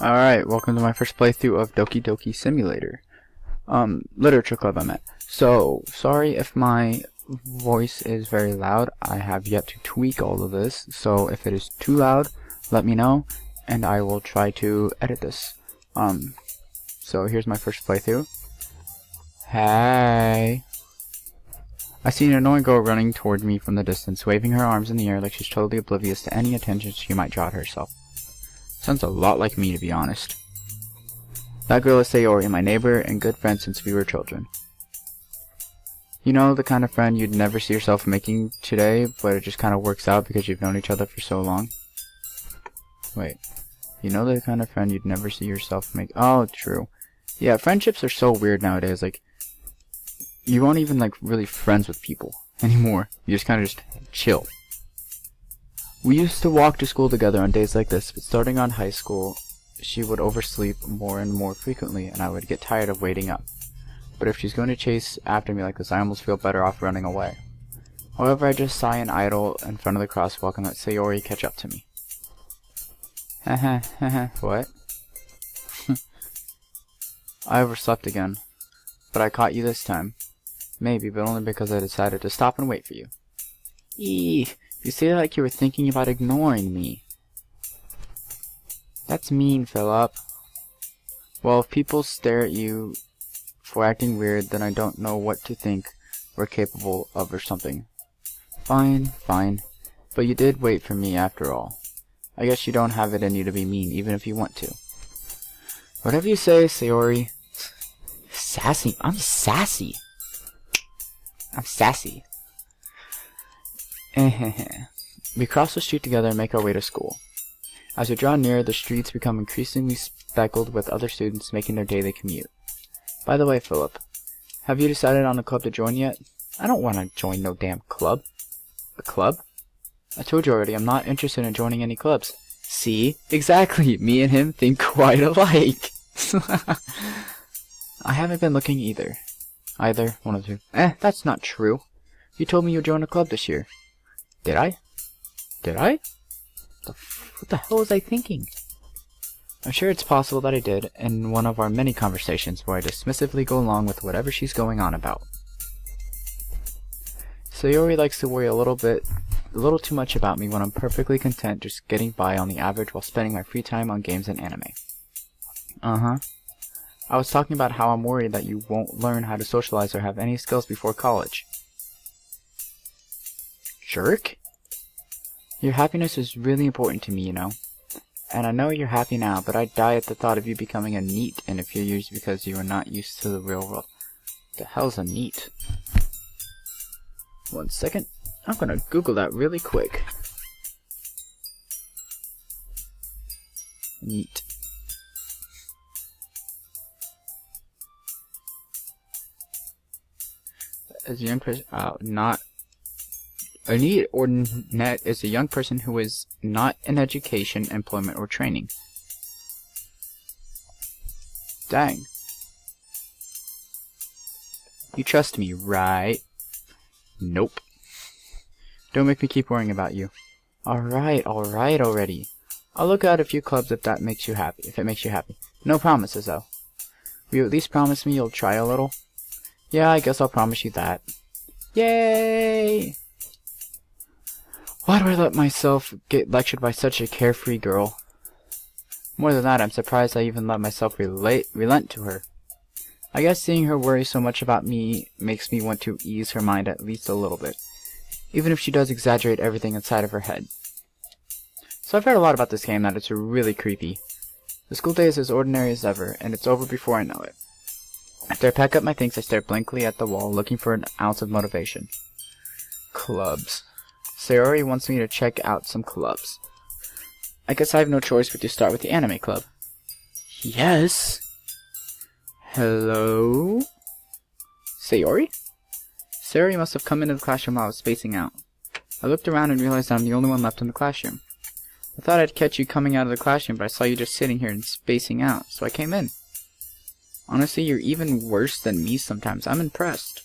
Alright, welcome to my first playthrough of Doki Doki Simulator. Literature club I'm at. So, sorry if my voice is very loud. I have yet to tweak all of this, so if it is too loud, let me know, and I will try to edit this. So here's my first playthrough. Hey! I see an annoying girl running toward me from the distance, waving her arms in the air like she's totally oblivious to any attention she might draw to herself. Sounds a lot like me, to be honest. That girl is Sayori, my neighbor and good friend since we were children. You know, the kind of friend you'd never see yourself making today, but it just kind of works out because you've known each other for so long? Wait. You know the kind of friend you'd never see yourself make... Oh, true. Yeah, friendships are so weird nowadays. Like, you aren't even, like, really friends with people anymore. You just kind of just chill. We used to walk to school together on days like this, but starting on high school, she would oversleep more and more frequently, and I would get tired of waiting up. But if she's going to chase after me like this, I almost feel better off running away. However, I just sigh and idle in front of the crosswalk and let Sayori catch up to me. What? I overslept again. But I caught you this time. Maybe, but only because I decided to stop and wait for you. Eee! You say that like you were thinking about ignoring me. That's mean, Philip. Well, if people stare at you for acting weird, then I don't know what to think we're capable of or something. Fine, fine. But you did wait for me after all. I guess you don't have it in you to be mean, even if you want to. Whatever you say, Sayori. Sassy. I'm sassy. I'm sassy. We cross the street together and make our way to school. As we draw near, the streets become increasingly speckled with other students making their daily commute. By the way, Philip, have you decided on a club to join yet? I don't want to join no damn club. A club? I told you already, I'm not interested in joining any clubs. See? Exactly! Me and him think quite alike! I haven't been looking either. Either, one of the two. That's not true. You told me you'd join a club this year. Did I? Did I? What the hell was I thinking? I'm sure it's possible that I did in one of our many conversations where I dismissively go along with whatever she's going on about. Sayori likes to worry a little too much about me when I'm perfectly content just getting by on the average while spending my free time on games and anime. I was talking about how I'm worried that you won't learn how to socialize or have any skills before college. Jerk? Your happiness is really important to me, you know. And I know you're happy now, but I'd die at the thought of you becoming a NEET in a few years because you are not used to the real world. The hell's a NEET? 1 second. I'm gonna Google that really quick. NEET. As a young person, not... A NEET or NET is a young person who is not in education, employment, or training. Dang. You trust me, right? Nope. Don't make me keep worrying about you. Alright already. I'll look out a few clubs if that makes you happy. If it makes you happy. No promises, though. Will you at least promise me you'll try a little? Yeah, I guess I'll promise you that. Yay! Why do I let myself get lectured by such a carefree girl? More than that, I'm surprised I even let myself relent to her. I guess seeing her worry so much about me makes me want to ease her mind at least a little bit, even if she does exaggerate everything inside of her head. So I've heard a lot about this game that it's really creepy. The school day is as ordinary as ever, and it's over before I know it. After I pack up my things, I stare blankly at the wall, looking for an ounce of motivation. Clubs. Sayori wants me to check out some clubs. I guess I have no choice but to start with the anime club. Yes? Hello? Sayori? Sayori must have come into the classroom while I was spacing out. I looked around and realized I'm the only one left in the classroom. I thought I'd catch you coming out of the classroom, but I saw you just sitting here and spacing out, so I came in. Honestly, you're even worse than me sometimes. I'm impressed.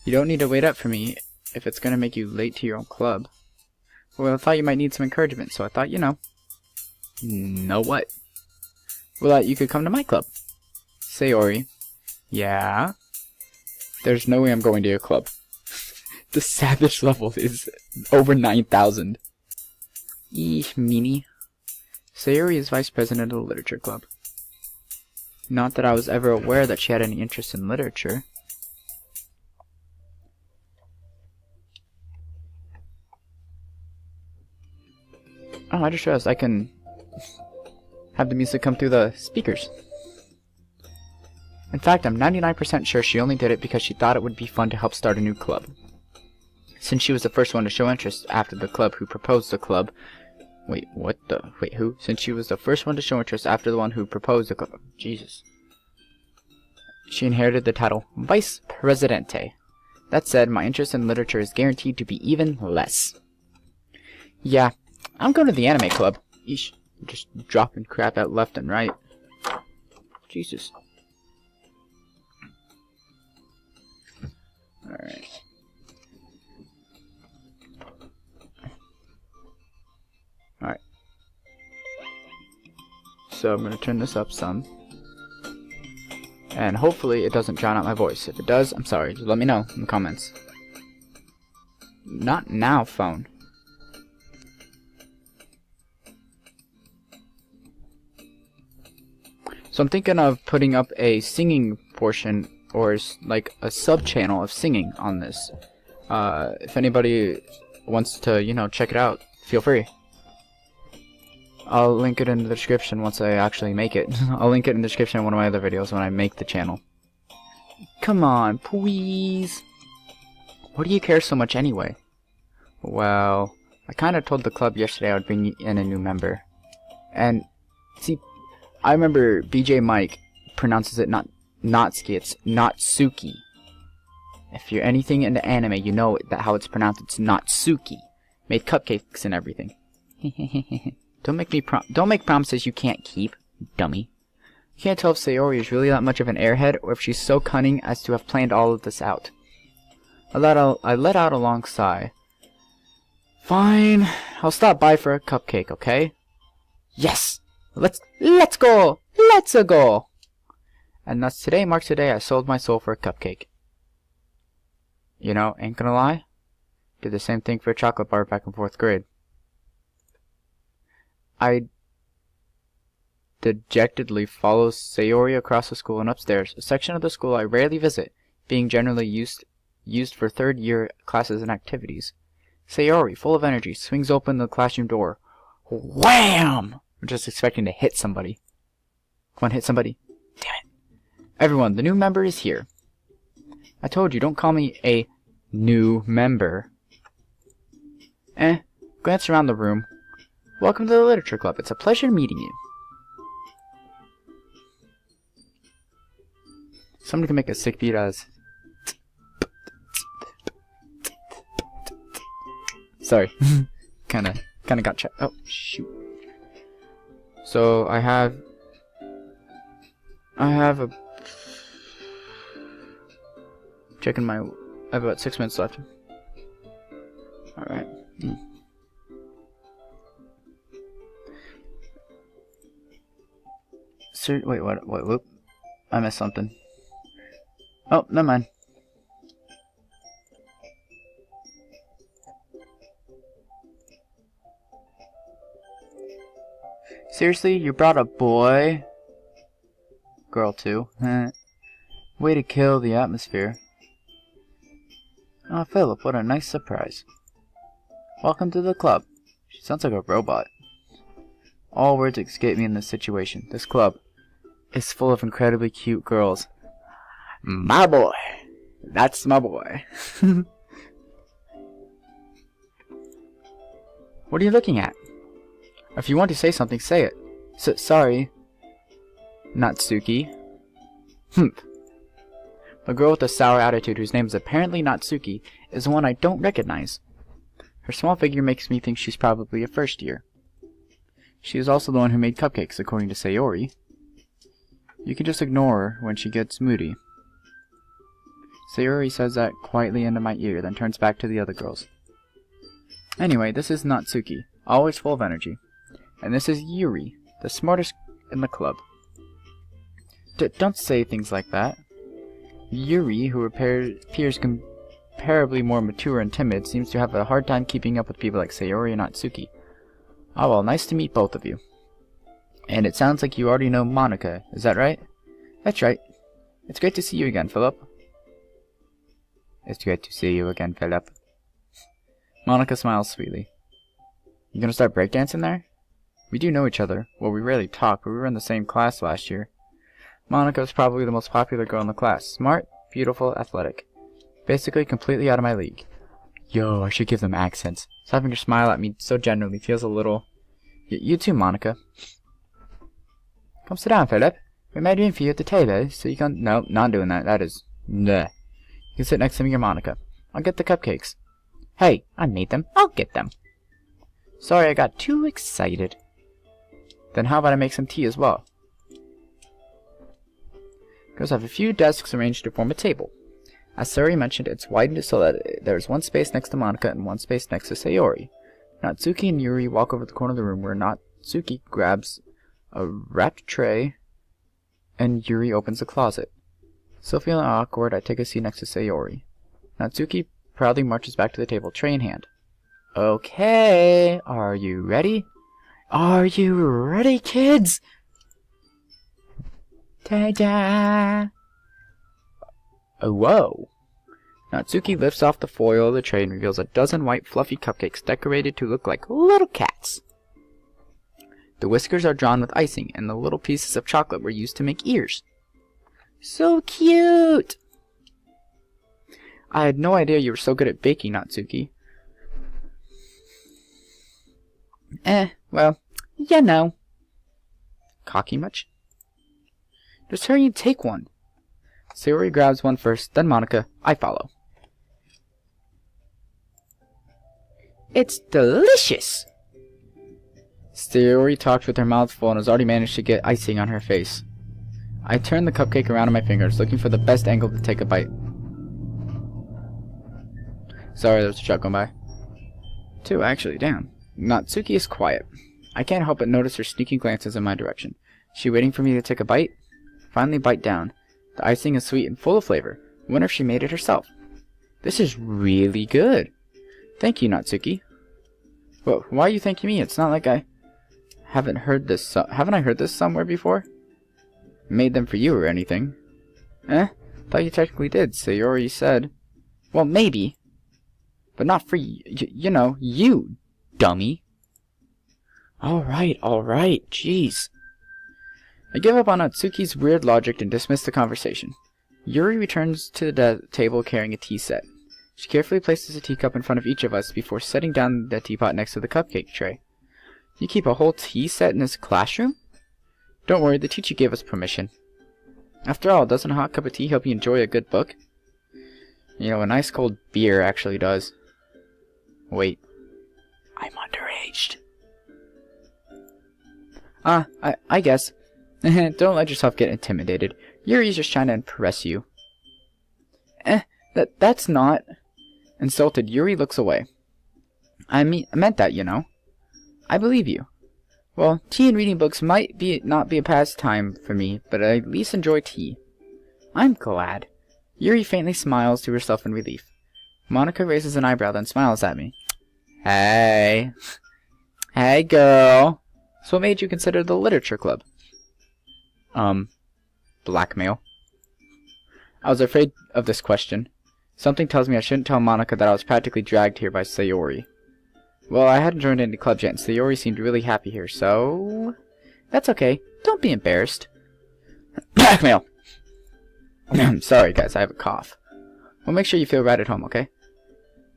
You don't need to wait up for me if it's going to make you late to your own club. Well, I thought you might need some encouragement, so I thought, you know. Know what? Well, you could come to my club. Sayori. Yeah? There's no way I'm going to your club. The savage level is over 9,000. Eesh, meanie. Sayori is vice president of the literature club. Not that I was ever aware that she had any interest in literature. Oh, I just realized I can have the music come through the speakers. In fact, I'm 99% sure she only did it because she thought it would be fun to help start a new club. Since she was the first one to show interest after the club who proposed the club. Wait, what the? Wait, who? Since she was the first one to show interest after the one who proposed the club. Jesus. She inherited the title Vice Presidente. That said, my interest in literature is guaranteed to be even less. Yeah, I'm going to the anime club. Eesh, just dropping crap out left and right. Jesus. Alright. Alright. So I'm going to turn this up some. And hopefully it doesn't drown out my voice. If it does, I'm sorry. Just let me know in the comments. Not now, phone. So I'm thinking of putting up a singing portion or like a sub-channel of singing on this. If anybody wants to, you know, check it out, feel free. I'll link it in the description once I actually make it. I'll link it in the description of one of my other videos when I make the channel. Come on, please. What do you care so much anyway? Well, I kind of told the club yesterday I would bring in a new member. And, see, I remember BJ Mike pronounces it not Natsuki, it's Natsuki. If you're anything into anime, you know that how it's pronounced. It's Natsuki. Made cupcakes and everything. Don't make promises you can't keep, dummy. You can't tell if Sayori is really that much of an airhead or if she's so cunning as to have planned all of this out. I let out a long sigh. Fine, I'll stop by for a cupcake, okay? Yes! Let's go! Let's go! And thus today marks the day I sold my soul for a cupcake. You know, ain't gonna lie. Did the same thing for a chocolate bar back in 4th grade. I dejectedly follow Sayori across the school and upstairs, a section of the school I rarely visit, being generally used for 3rd year classes and activities. Sayori, full of energy, swings open the classroom door. Wham! I'm just expecting to hit somebody. Come on, hit somebody. Damn it. Everyone, the new member is here. I told you, don't call me a new member. Glance around the room. Welcome to the Literature Club. It's a pleasure meeting you. Somebody can make a sick beat as... Sorry. kinda got checked. Oh, shoot. So, I have a... Checking my... I have about 6 minutes left. Alright. Wait, what? Whoop. I missed something. Oh, never mind. Seriously? You brought a boy? Girl, too. Way to kill the atmosphere. Oh, Philip, what a nice surprise. Welcome to the club. She sounds like a robot. All words escape me in this situation. This club is full of incredibly cute girls. My boy. That's my boy. What are you looking at? If you want to say something, say it. Sorry. Natsuki. Humph. The girl with the sour attitude whose name is apparently Natsuki is the one I don't recognize. Her small figure makes me think she's probably a 1st year. She is also the one who made cupcakes, according to Sayori. You can just ignore her when she gets moody. Sayori says that quietly into my ear, then turns back to the other girls. Anyway, this is Natsuki, always full of energy. And this is Yuri, the smartest in the club. Don't say things like that. Yuri, who appears comparably more mature and timid, seems to have a hard time keeping up with people like Sayori and Natsuki. Oh well, nice to meet both of you. And it sounds like you already know Monika, is that right? That's right. It's great to see you again, Philip. It's great to see you again, Philip. Monika smiles sweetly. You gonna start breakdancing there? We do know each other. Well, we rarely talk, but we were in the same class last year. Monika is probably the most popular girl in the class. Smart, beautiful, athletic. Basically completely out of my league. Yo, I should give them accents. So having her smile at me so genuinely feels a little... You too, Monika. Come sit down, Philip. We made room for you at the table, so you can... No, not doing that. That is... Bleh. You can sit next to me or Monika. I'll get the cupcakes. Hey, I made them. I'll get them. Sorry, I got too excited. Then how about I make some tea as well? Girls have a few desks arranged to form a table. As Sayori mentioned, it's widened so that there's one space next to Monika and one space next to Sayori. Natsuki and Yuri walk over to the corner of the room where Natsuki grabs a wrapped tray and Yuri opens a closet. Still feeling awkward, I take a seat next to Sayori. Natsuki proudly marches back to the table, tray in hand. Okay, are you ready? Are you ready, kids? Ta-da! Oh, whoa! Natsuki lifts off the foil of the tray and reveals a dozen white fluffy cupcakes decorated to look like little cats. The whiskers are drawn with icing, and the little pieces of chocolate were used to make ears. So cute! I had no idea you were so good at baking, Natsuki. Well, you know. Cocky much? Just hurry and take one. Sayori grabs one first, then Monika. I follow. It's delicious! Sayori talks with her mouth full and has already managed to get icing on her face. I turn the cupcake around in my fingers, looking for the best angle to take a bite. Sorry, there's a truck going by. Two, actually, damn. Natsuki is quiet. I can't help but notice her sneaking glances in my direction. She waiting for me to take a bite? Finally bite down. The icing is sweet and full of flavor. I wonder if she made it herself. This is really good. Thank you, Natsuki. Well, why are you thanking me? It's not like I haven't heard this. Haven't I heard this somewhere before? Made them for you or anything? Thought you technically did. Sayori said. Well, maybe. But not for you know, you, dummy. Alright, jeez. I give up on Natsuki's weird logic and dismiss the conversation. Yuri returns to the table carrying a tea set. She carefully places a teacup in front of each of us before setting down the teapot next to the cupcake tray. You keep a whole tea set in this classroom? Don't worry, the teacher gave us permission. After all, doesn't a hot cup of tea help you enjoy a good book? You know, a nice cold beer actually does. Wait. I'm underaged. I guess. Don't let yourself get intimidated. Yuri's just trying to impress you. That's not... Insulted, Yuri looks away. I meant that, you know. I believe you. Well, tea and reading books might not be a pastime for me, but I at least enjoy tea. I'm glad. Yuri faintly smiles to herself in relief. Monika raises an eyebrow, then smiles at me. Hey. Hey, girl. So what made you consider the literature club? Blackmail. I was afraid of this question. Something tells me I shouldn't tell Monika that I was practically dragged here by Sayori. Well, I hadn't joined any clubs yet, and Sayori seemed really happy here, so... That's okay. Don't be embarrassed. Blackmail! Sorry, guys, I have a cough. Well, make sure you feel right at home, okay?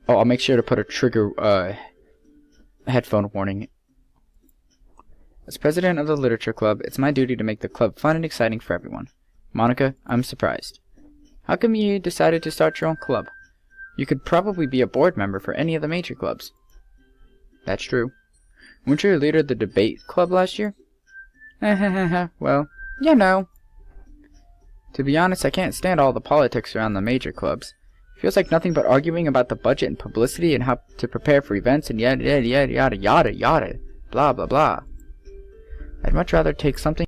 Oh, I'll make sure to put a trigger, headphone warning. As president of the literature club, it's my duty to make the club fun and exciting for everyone. Monika, I'm surprised. How come you decided to start your own club? You could probably be a board member for any of the major clubs. That's true. Weren't you a leader of the debate club last year? Well, you know. To be honest, I can't stand all the politics around the major clubs. It feels like nothing but arguing about the budget and publicity and how to prepare for events and yada yada yada yada yada yada. Blah blah blah. I'd much rather take something